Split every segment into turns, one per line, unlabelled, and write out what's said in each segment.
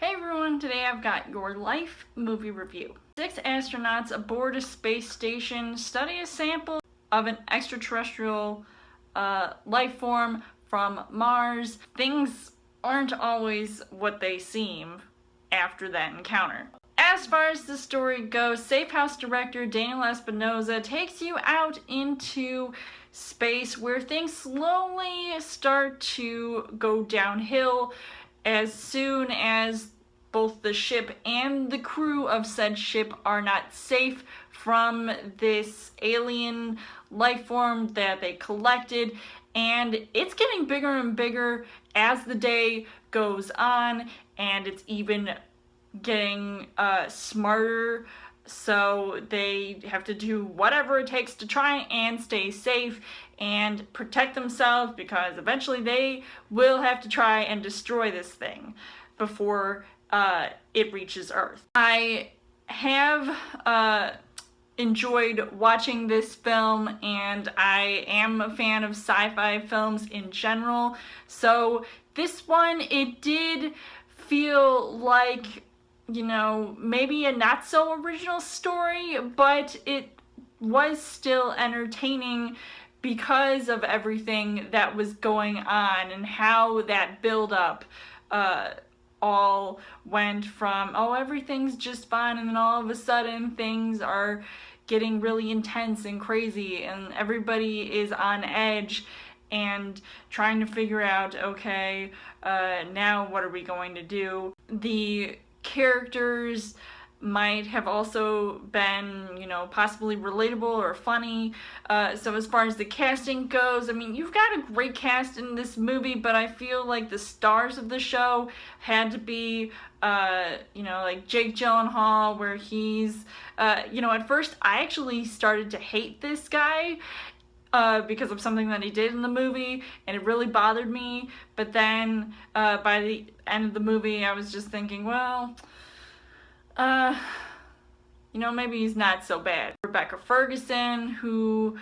Hey everyone, today I've got your Life movie review. 6 astronauts aboard a space station study a sample of an extraterrestrial life form from Mars. Things aren't always what they seem after that encounter. As far as the story goes, Safe House director Daniel Espinosa takes you out into space where things slowly start to go downhill as soon as both the ship and the crew of said ship are not safe from this alien life form that they collected, and it's getting bigger and bigger as the day goes on, and it's even getting smarter, so they have to do whatever it takes to try and stay safe and protect themselves, because eventually they will have to try and destroy this thing before it reaches Earth. I have enjoyed watching this film, and I am a fan of sci-fi films in general, so this one, it did feel like, you know, maybe a not so original story, but it was still entertaining because of everything that was going on and how that build up all went from, oh, everything's just fine, and then all of a sudden things are getting really intense and crazy, and everybody is on edge and trying to figure out, okay, now what are we going to do? The characters might have also been, you know, possibly relatable or funny. So as far as the casting goes, I mean, you've got a great cast in this movie, but I feel like the stars of the show had to be, you know, like Jake Gyllenhaal, where he's, you know, at first I actually started to hate this guy because of something that he did in the movie, and it really bothered me. But then by the end of the movie, I was just thinking, well, you know, maybe he's not so bad. Rebecca Ferguson, who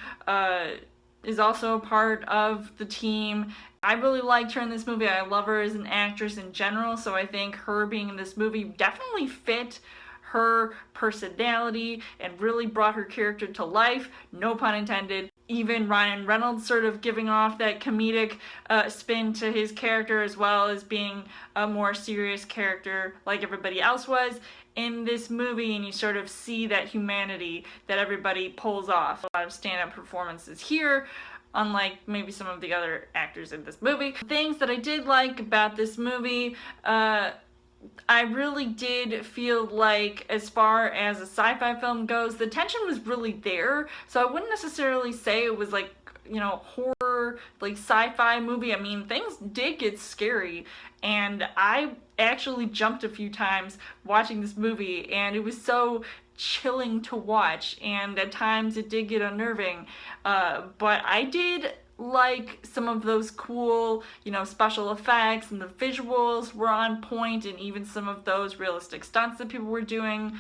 is also a part of the team. I really liked her in this movie. I love her as an actress in general, so I think her being in this movie definitely fit her personality and really brought her character to life, no pun intended. Even Ryan Reynolds sort of giving off that comedic spin to his character, as well as being a more serious character like everybody else was in this movie, and you sort of see that humanity that everybody pulls off. A lot of stand-up performances here, unlike maybe some of the other actors in this movie. Things that I did like about this movie, I really did feel like, as far as a sci-fi film goes, the tension was really there, so I wouldn't necessarily say it was like, you know, horror, like sci-fi movie. I mean, things did get scary, and I actually jumped a few times watching this movie, and it was so chilling to watch, and at times it did get unnerving, but I did like some of those cool, you know, special effects, and the visuals were on point, and even some of those realistic stunts that people were doing,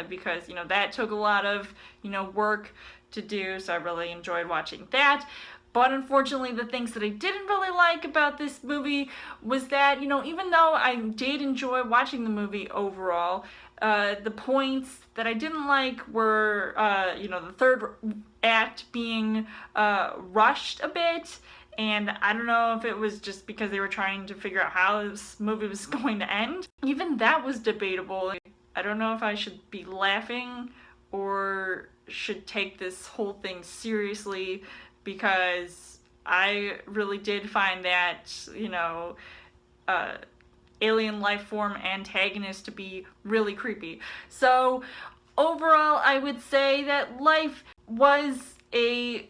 because, you know, that took a lot of, you know, work to do, so I really enjoyed watching that. But unfortunately, the things that I didn't really like about this movie was that, you know, even though I did enjoy watching the movie overall, the points that I didn't like were, you know, the third act being rushed a bit, and I don't know if it was just because they were trying to figure out how this movie was going to end. Even that was debatable. I don't know if I should be laughing or should take this whole thing seriously, because I really did find that, you know, alien life form antagonist to be really creepy. So overall, I would say that Life was a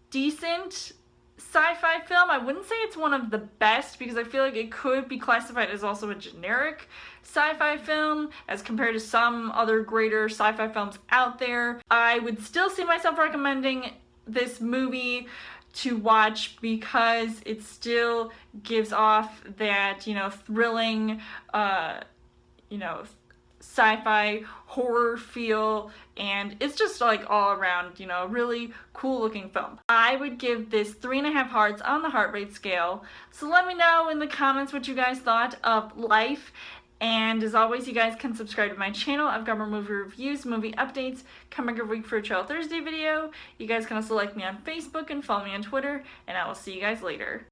decent sci-fi film. I wouldn't say it's one of the best, because I feel like it could be classified as also a generic sci-fi film as compared to some other greater sci-fi films out there. I would still see myself recommending this movie to watch, because it still gives off that, you know, thrilling, you know, sci-fi horror feel, and it's just like all around, you know, really cool looking film. I would give this 3.5 hearts on the heart rate scale, so let me know in the comments what you guys thought of Life, And as always, you guys can subscribe to my channel. I've got more movie reviews, movie updates coming every week for a Trail Thursday video. You guys can also like me on Facebook and follow me on Twitter, and I will see you guys later.